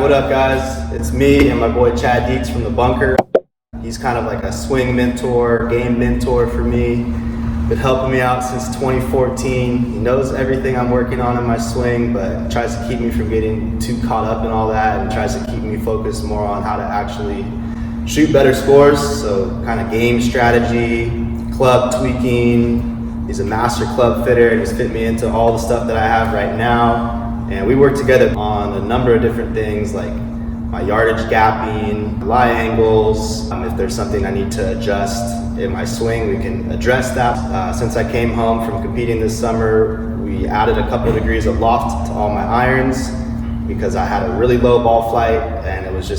What up, guys? It's me and my boy Dietz from the bunker. He's kind of like a swing mentor, game mentor for me. Been helping me out since 2014. He knows everything I'm working on in my swing, but tries to keep me from getting too caught up in all that and tries to keep me focused more on how to actually shoot better scores. So kind of game strategy, club tweaking. He's a master club fitter and he's fit me into all the stuff that I have right now. And we work together on a number of different things like my yardage gapping, lie angles. If there's something I need to adjust in my swing, we can address that. Since I came home from competing this summer, we added a couple of degrees of loft to all my irons because I had a really low ball flight and it was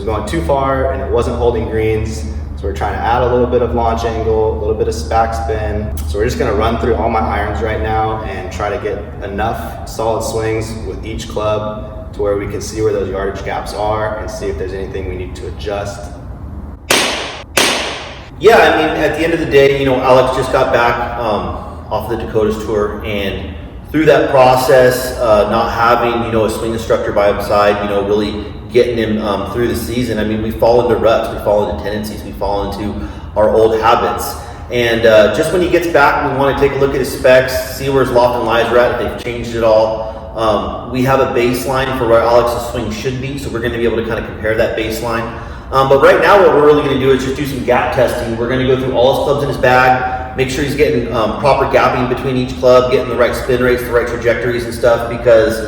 going too far and it wasn't holding greens. So we're trying to add a little bit of launch angle, a little bit of back spin. So we're just gonna run through all my irons right now and try to get enough solid swings with each club to where we can see where those yardage gaps are and see if there's anything we need to adjust. Yeah, I mean, at the end of the day, Alex just got back off the Dakotas tour, and through that process, not having, a swing instructor by his side, really getting him through the season. I mean, we fall into ruts, we fall into tendencies, we fall into our old habits. And just when he gets back, we want to take a look at his specs, see where his loft and lies are at, if they've changed it all. We have a baseline for where Alex's swing should be, so we're going to be able to kind of compare that baseline. But right now, what we're really going to do is just do some gap testing. We're going to go through all his clubs in his bag, make sure he's getting proper gapping between each club, getting the right spin rates, the right trajectories and stuff, because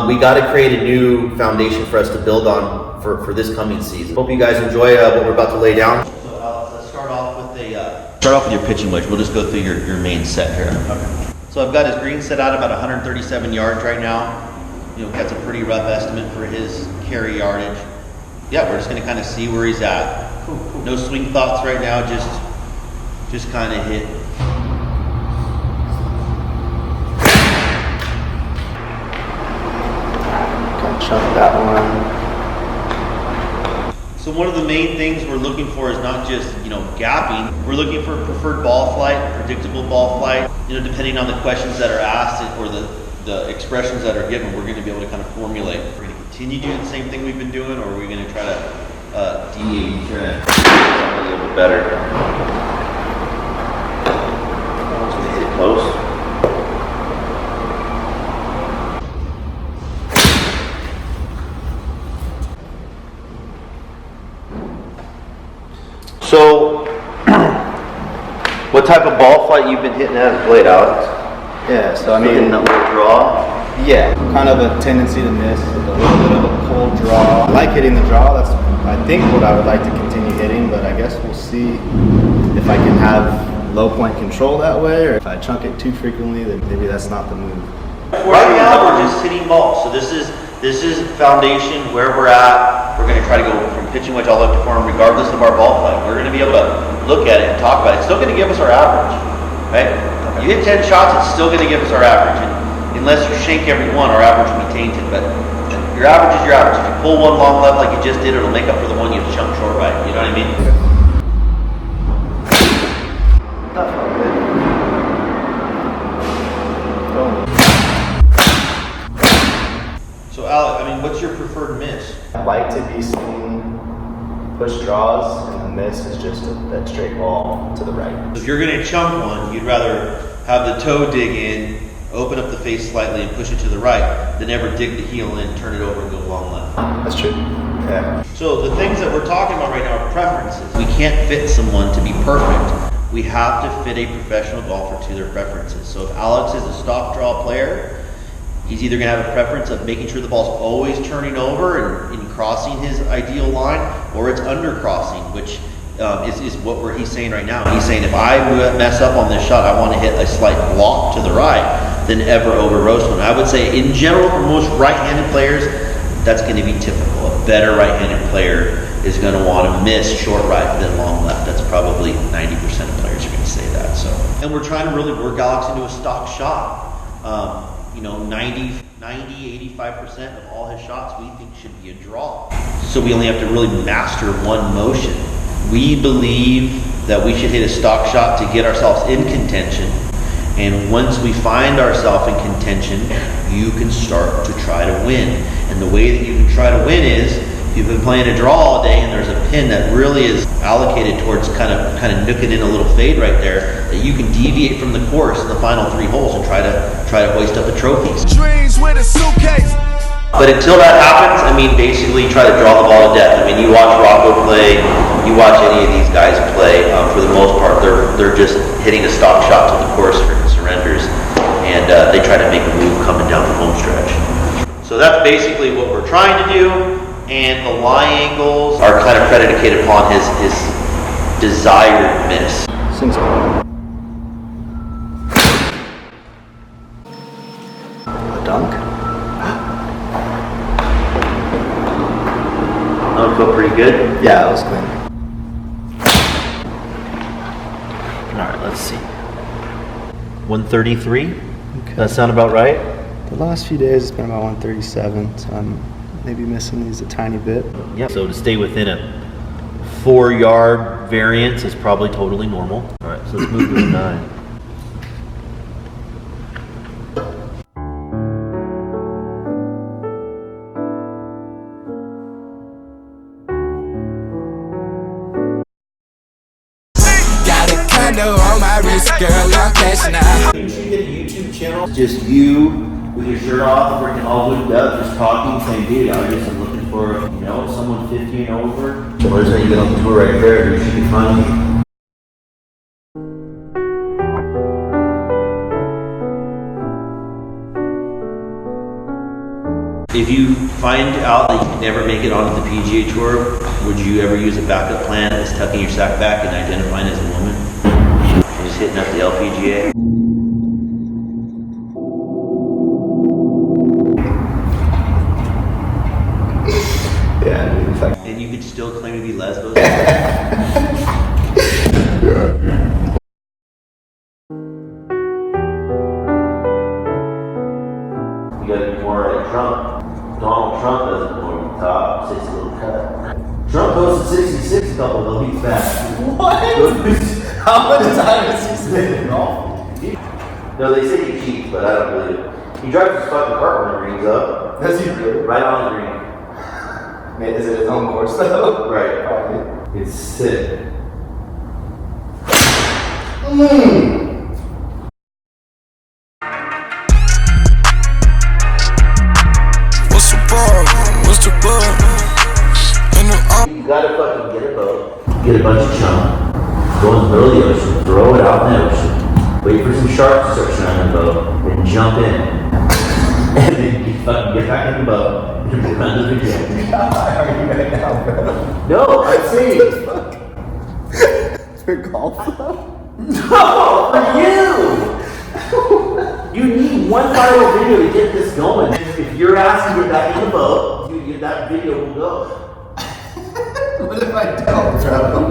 we got to create a new foundation for us to build on for this coming season. Hope you guys enjoy what we're about to lay down. So Alex, let's start off with your pitching wedge. We'll just go through your main set here. Okay. So I've got his green set out about 137 yards right now. That's a pretty rough estimate for his carry yardage. Yeah, we're just going to kind of see where he's at. Cool. No swing thoughts right now, just kind of hit. Chunk that one. So one of the main things we're looking for is not just, gapping. We're looking for preferred ball flight, predictable ball flight. Depending on the questions that are asked or the expressions that are given, we're going to be able to kind of formulate. We're going to continue doing the same thing we've been doing, or are we going to try to deviate, try to something a little bit better? I'm just going to hit it close. So, what type of ball flight you've been hitting at his blade, Alex? Yeah, so I mean, hitting a little draw. Yeah, kind of a tendency to miss with a little bit of a pull draw. I like hitting the draw. That's I think what I would like to continue hitting, but I guess we'll see if I can have low point control that way, or if I chunk it too frequently, then maybe that's not the move. Right now, we're just hitting balls. So this is foundation where we're at. We're going to try to go from pitching wedge all the way up to form, regardless of our ball flight. We're going to be able to look at it and talk about it. It's still going to give us our average, right? You hit 10 shots, it's still going to give us our average. And unless you shank every one, our average will be tainted. But your average is your average. If you pull one long left like you just did, it'll make up for the one you chunked short right. You know what I mean? So Alec, what's your preferred miss? I like to be seeing push draws, and the miss is just that straight ball to the right. If you're going to chunk one, you'd rather have the toe dig in, open up the face slightly, and push it to the right, than ever dig the heel in, turn it over, and go long left. That's true. Yeah. So the things that we're talking about right now are preferences. We can't fit someone to be perfect. We have to fit a professional golfer to their preferences. So if Alex is a stock draw player, he's either going to have a preference of making sure the ball's always turning over and crossing his ideal line, or it's under crossing, which is what he's saying right now. He's saying if I mess up on this shot, I want to hit a slight block to the right than ever over roast one. I would say in general for most right-handed players, that's going to be typical. A better right-handed player is going to want to miss short right than long left. That's probably 90% of players are going to say that. So, and we're trying to really work Alex into a stock shot. 85% of all his shots we think should be a draw. So we only have to really master one motion. We believe that we should hit a stock shot to get ourselves in contention. And once we find ourselves in contention, you can start to try to win. And the way that you can try to win is, if you've been playing a draw all day and there's a pin that really is allocated towards kind of nooking in a little fade right there, that you can deviate from the course in the final 3 holes and try to hoist up a trophy. Dreams with a suitcase. But until that happens, I mean, basically try to draw the ball to death. I mean, you watch Rocco play, you watch any of these guys play, for the most part, they're just hitting a stock shot to the course for surrenders, and they try to make a move coming down the home stretch. So that's basically what we're trying to do, and the lie angles are kind of predicated upon his desired miss. A dunk? That would feel pretty good. Yeah, that was clean. Alright, let's see. 133? Okay. That sound about right? The last few days it's been about 137, so I'm maybe missing these a tiny bit. Yep. So to stay within a 4-yard variance is probably totally normal. Alright, so let's move to a 9. On my wrist, girl, I'm cashing out. You should get a YouTube channel. Just you with your shirt off, freaking all looped up, just talking, saying, dude, I'm looking for, someone 50 and over. So where's that you get on the tour right there? You should be funny. If you find out that you can never make it onto the PGA Tour, would you ever use a backup plan as tucking your sack back and identifying as a woman? And just hitting up the LPGA? Yeah, in fact. And you could still claim to be lesbos? You gotta be more like Trump. Donald Trump doesn't go over the top, 60 little cut. Trump posted 66 a couple of weeks back. What? How much time has he spent in golf? No, they say he cheats, but I don't believe it. He drives his fucking cart when the green's up. Does he really? Right on the green. Man, is it his own course though? Right. Probably. It's sick. What's the bug? You gotta fucking get a boat, get a bunch of chum, go in the middle of the ocean, throw it out in the ocean, wait for some sharks to start surrounding the boat, then jump in. And then you fucking get back in the boat and run to the gym. How high are you right now, bro? No, I'm saying. For golf? No, for you! You need one viral video to get this going. If your ass can get back in the boat, that video will go. What if I don't, bro?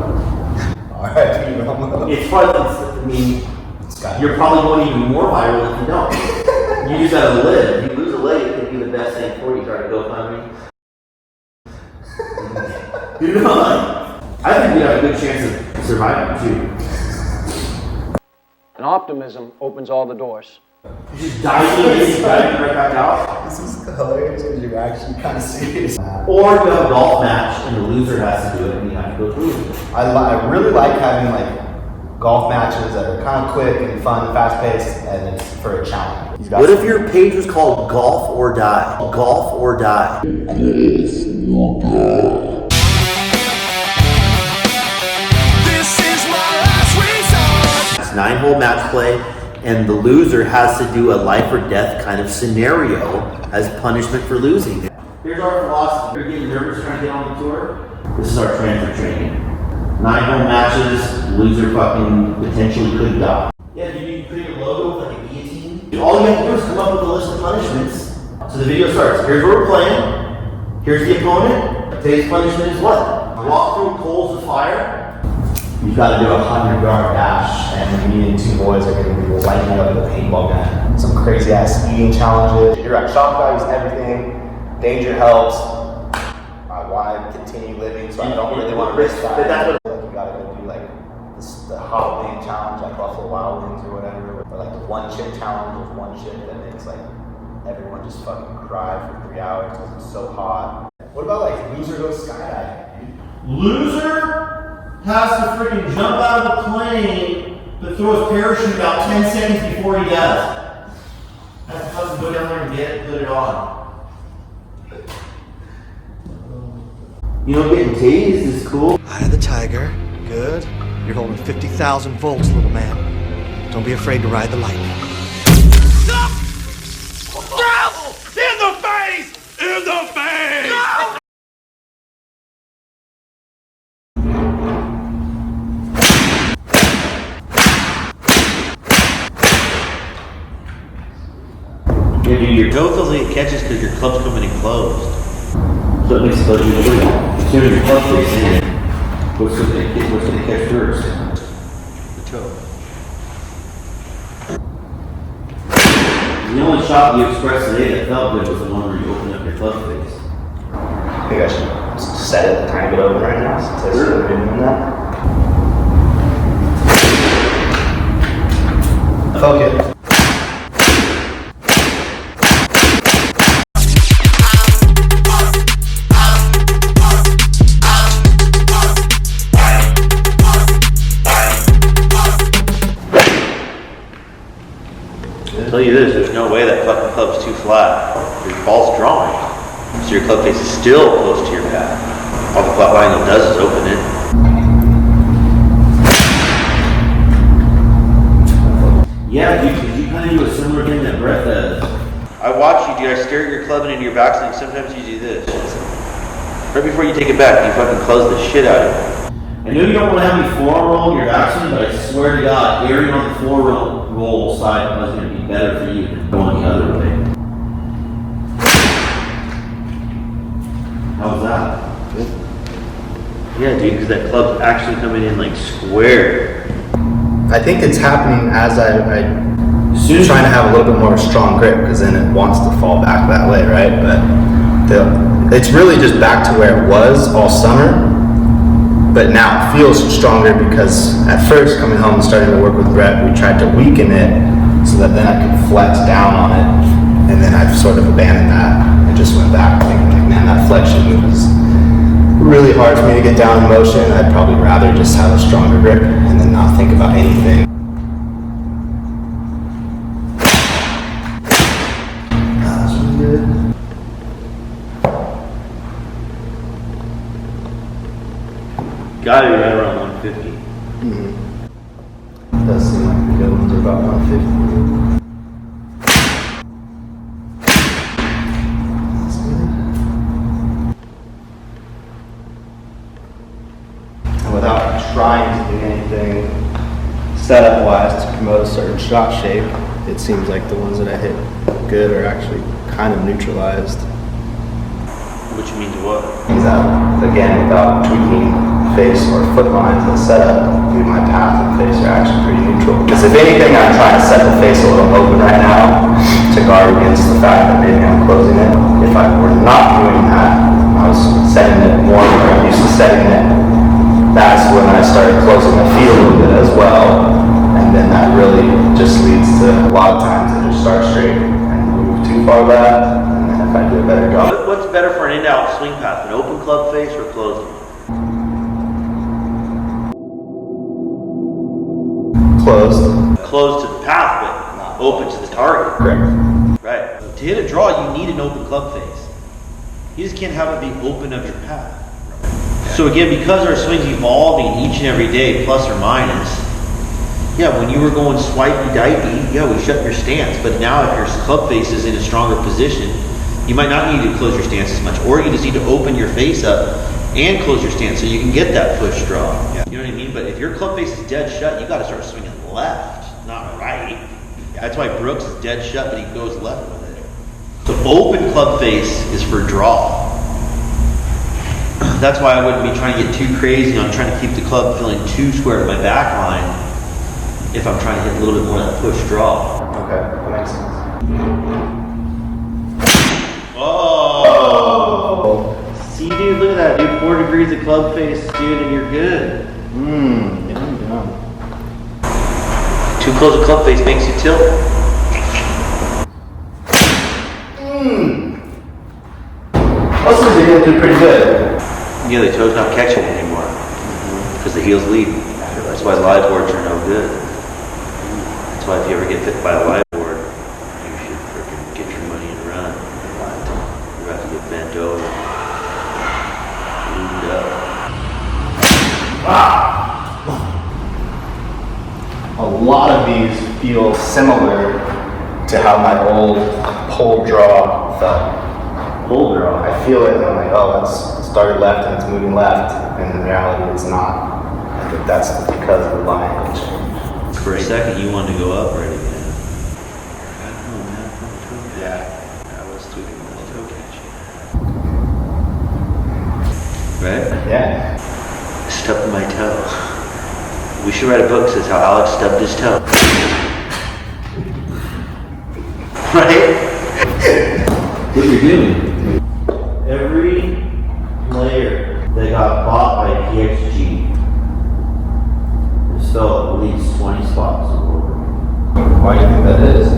Alright, Romo. It's probably, you're probably going even more viral if you don't. You just gotta live. If you lose a leg, it could be the best thing for you. Try to go find me. I think we have a good chance of surviving too. And optimism opens all the doors. Just diving right back out. This is hilarious because you're actually kind of serious. Or you have a golf match and the loser has to do it and you have to go through it. I really like having golf matches that are kind of quick and fun and fast paced, and it's for a challenge. What if your page was called Golf or Die? Golf or Die. This is my last resort. It's 9-hole match play, and the loser has to do a life or death kind of scenario as punishment for losing. Here's our philosophy. You're getting nervous trying to get on the tour? This is our transfer training. 9 home matches, loser fucking potentially could die. Yeah, dude, you create a logo with like a guillotine. Dude, all you have to do is come up with a list of punishments. So the video starts. Here's where we're playing. Here's the opponent. Today's punishment is what? Walk through coals of fire. You've got to do a 100-yard dash, and me and 2 boys are going to be lighting up with a paintball gun. Some crazy ass eating challenges. You're at shock values, everything. Danger helps. I want to continue living, so I don't really want to risk that. But that's what you got to go do, like the hot wing challenge, like Buffalo Wild Wings or whatever, or like the 1 chip challenge. There's 1 chip that makes like everyone just fucking cry for 3 hours because it's so hot. What about like loser goes skydiving? Loser has to freaking jump out of the plane, but throws parachute about 10 seconds before he does. Has to fucking go down there and get it, put it on. You know, getting tased is cool. Eye of the tiger. Good. You're holding 50,000 volts, little man. Don't be afraid to ride the lightning. In the face! In the face! No! Yeah, dude, your toe feels like it catches because your club's coming in closed. So it makes it look really good. As soon as your club face in, what's gonna catch first? The toe. The only shot you expressed today that felt good was the one where you opened up your club face. I think I should set it a tiny bit open right now since I started doing that. Focus. I'll tell you this, there's no way that fucking club's too flat. Your ball's drawing. So your club face is still close to your pad. All the flat line does is open it. Yeah, dude, you kind of do a similar thing that Brett does. I watch you, dude. I stare at your club and into your backswing. Sometimes you do this. Right before you take it back, you fucking close the shit out of it. I know you don't want to have any forearm roll in your backswing, but I swear to God, airing on the floor roll side is going to be better for you than going the other way. How's that? Good. Yeah, dude, because that club's actually coming in like square. I think it's happening as I'm trying to have a little bit more strong grip, because then it wants to fall back that way, right? But it's really just back to where it was all summer. But now it feels stronger because at first coming home and starting to work with Brett, we tried to weaken it so that then I could flex down on it. And then I've sort of abandoned that and just went back thinking like, man, that flexion move is really hard for me to get down in motion. I'd probably rather just have a stronger grip and then not think about anything. That's really good. Gotta be right around 150. Mm-hmm. Does seem like the good ones are about 150. That's good. And without trying to do anything setup-wise to promote a certain shot shape, it seems like the ones that I hit good are actually kind of neutralized. Which means what? Means that, again, without tweaking face or foot lines and setup, my path and face are actually pretty neutral. Because if anything, I'm trying to set the face a little open right now to guard against the fact that maybe I'm closing it. If I were not doing that, I was setting it more where I'm used to setting it, that's when I started closing my feet a little bit as well. And then that really just leads to a lot of times I just start straight and move too far back. And then if I do a better job. What's better for an in-out swing path, an open club face or closed one? Closed. Closed to the path, but open to the target. Correct. Right. To hit a draw, you need an open club face. You just can't have it be open of your path. So again, because our swing's evolving each and every day, plus or minus, yeah, when you were going swipey-dipey, yeah, we shut your stance. But now if your club face is in a stronger position, you might not need to close your stance as much, or you just need to open your face up and close your stance so you can get that push draw. Yeah. You know but if your club face is dead shut, you gotta start swinging left, not right. That's why Brooks is dead shut, but he goes left with it. The open club face is for draw. That's why I wouldn't be trying to get too crazy on trying to keep the club feeling too square to my back line if I'm trying to hit a little bit more of that push draw. Okay, that makes sense. Oh! See, dude, look at that, dude. 4 degrees of club face, dude, and you're good. Yeah. Too close a club face makes you tilt. Most of them do pretty good. Yeah, the toe's not catching it anymore because the heel's leading. That's why live boards are no good. That's why if you ever get hit by a live board, you should freaking get your money and run. You have to get bent over. Loomed up. A lot of these feel similar to how my old pole draw felt. Pull draw. I feel it and I'm like, oh, it started left and it's moving left, and in reality it's not. I think that's because of the line change. For a second, you wanted to go up right again. Yeah. I was tweaking my toe catching. Right? Yeah. Stubbed my toe. We should write a book that says how Alex stubbed his toe. Right? What you're doing. Every player that got bought by PXG has fell at least 20 spots in the world. Why do you think that is? Is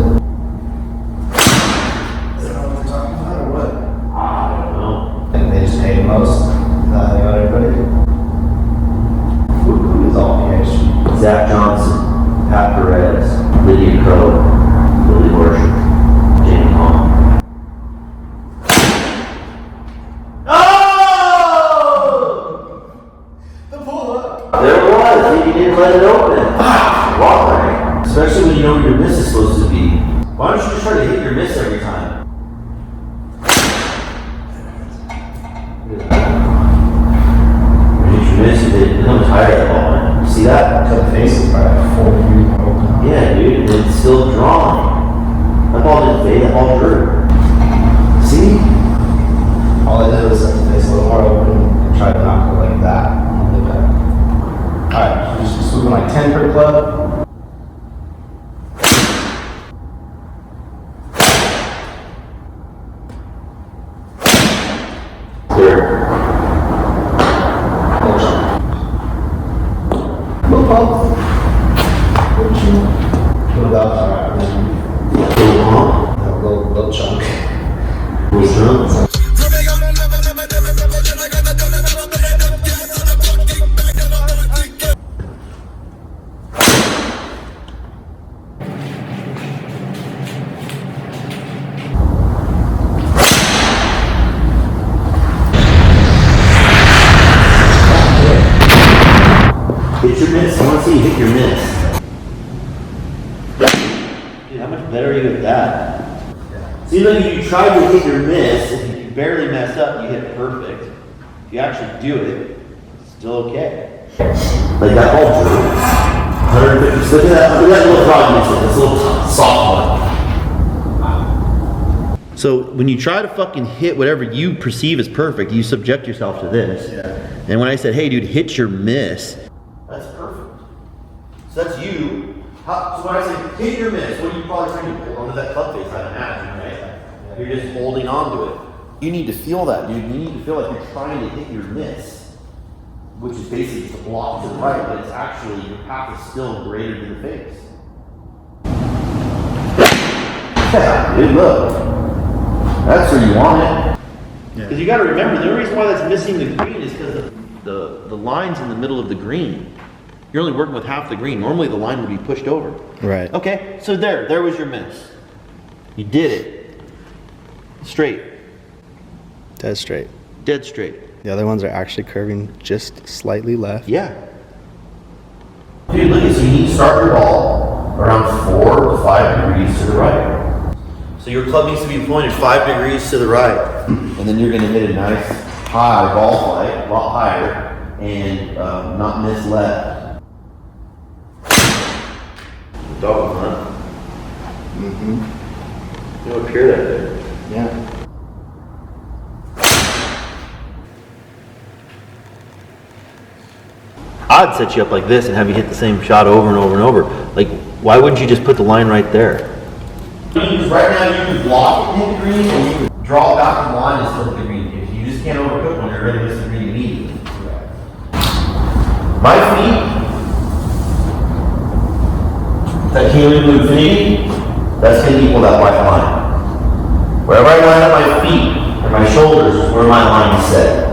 that what they're talking about or what? I don't know. And they just pay the most. They got everybody. Who is all PXG? Zach Johnson, Pat Perez, Lydia Crow, Billy Worship, Jamie Hall. There it was, you didn't let it open. Why? Especially when you know where your miss is supposed to be. Why don't you just try to hit your miss every time? Hit your miss, it becomes higher at the ball. You see that? Cut the face is probably like 4 feet. Yeah, dude, and it's still drawing. That ball didn't fade, that ball drew. See? All I did was set the face a little more open and try to knock it like that. Alright, just swooping like 10 per club. Clear. Little chunk. Little pump. Little chunk. Little belt. Alright, little chunk. Little chunk. Hit your miss. I want to see you hit your miss. Dude, how much better are you at that? See, like if you try to hit your miss, if you barely mess up, you hit perfect. If you actually do it, it's still okay. Like that ball drew. 150. Look at that little frog miss. This little soft one. So when you try to fucking hit whatever you perceive as perfect, you subject yourself to this. Yeah. And when I said, hey dude, hit your miss, that's perfect. So that's you. So when I say hit your miss, what are you probably trying to hold onto that club face, I imagine, right? You're just holding on to it. You need to feel that, dude. You need to feel like you're trying to hit your miss, which is basically just a block to the right, but it's actually, your path is still greater than the face. Yeah, dude, look. That's where you want it. Because you got to remember, the only reason why that's missing the green is because the line's in the middle of the green. You're only working with half the green. Normally the line would be pushed over. Right. Okay, so there was your miss. You did it. Straight. Dead straight. Dead straight. The other ones are actually curving just slightly left. Yeah. Dude, look at, so you need to start your ball around 4 to 5 degrees to the right. So your club needs to be pointed 5 degrees to the right. And then you're going to hit a nice high ball flight, a lot higher, and not miss left. Double front. Mm-hmm. You don't appear that good. Yeah. I'd set you up like this and have you hit the same shot over and over and over. Like, why wouldn't you just put the line right there? Because right now you can block and hit the green, and you can draw back the line and still hit the green. If you just can't overcook when you're ready to miss the green immediately. My feet, that came into infinity, that's going to equal that white line. Wherever I line up my feet and my shoulders is where my line is set.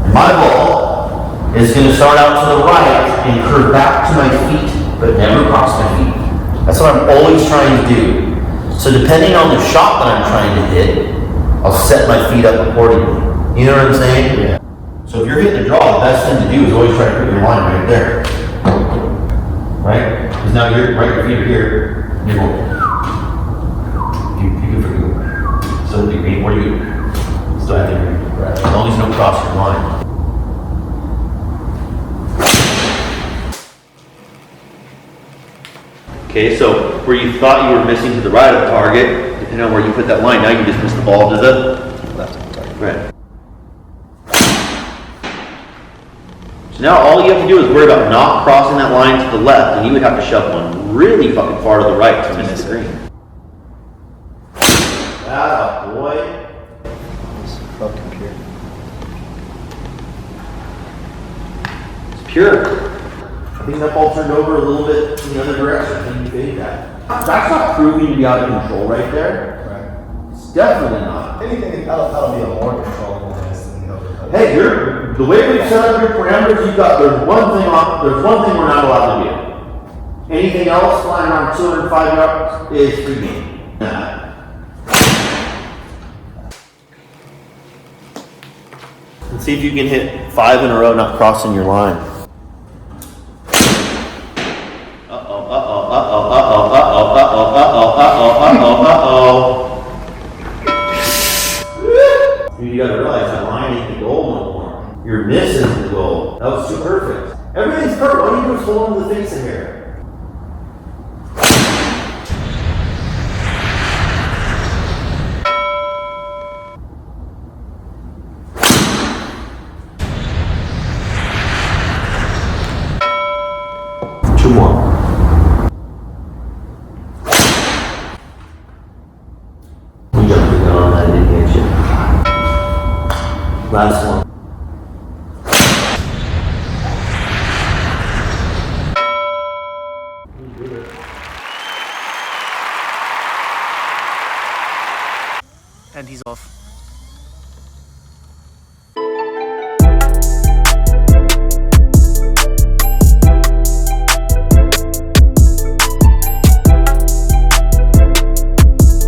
And my ball is going to start out to the right and curve back to my feet, but never cross my feet. That's what I'm always trying to do. So depending on the shot that I'm trying to hit, I'll set my feet up accordingly. You know what I'm saying? Yeah. So if you're hitting a draw, the best thing to do is always try to put your line right there. Right? Because now your feet are here, and you're going. You can forget. So the green, where you still have the green. Right. As long as you don't cross your line. Okay, so where you thought you were missing to the right of the target, depending on where you put that line, now you just miss the ball to the Left of the target. right. So now all you have to do is worry about not crossing that line to the left, and you would have to shove one really fucking far to the right to miss the green. Ah, boy. It's fucking pure. It's pure. I think that ball turned over a little bit in the other direction. I think you fade that. That's not proving to be out of control right there. Right. It's definitely not. Anything, that'll be a more controllable miss than the overcut. Hey, the way we've set up your parameters, there's one thing we're not allowed to do. Anything else flying around 205 yards is free game. Let's see if you can hit 5 in a row not crossing your line. You gotta realize that line ain't the goal no more. Your miss is the goal. That was too perfect. Everything's perfect. All you do is hold on to the face of hair. Two more. We jumped the gun on that, didn't get you. Last one. And he's off.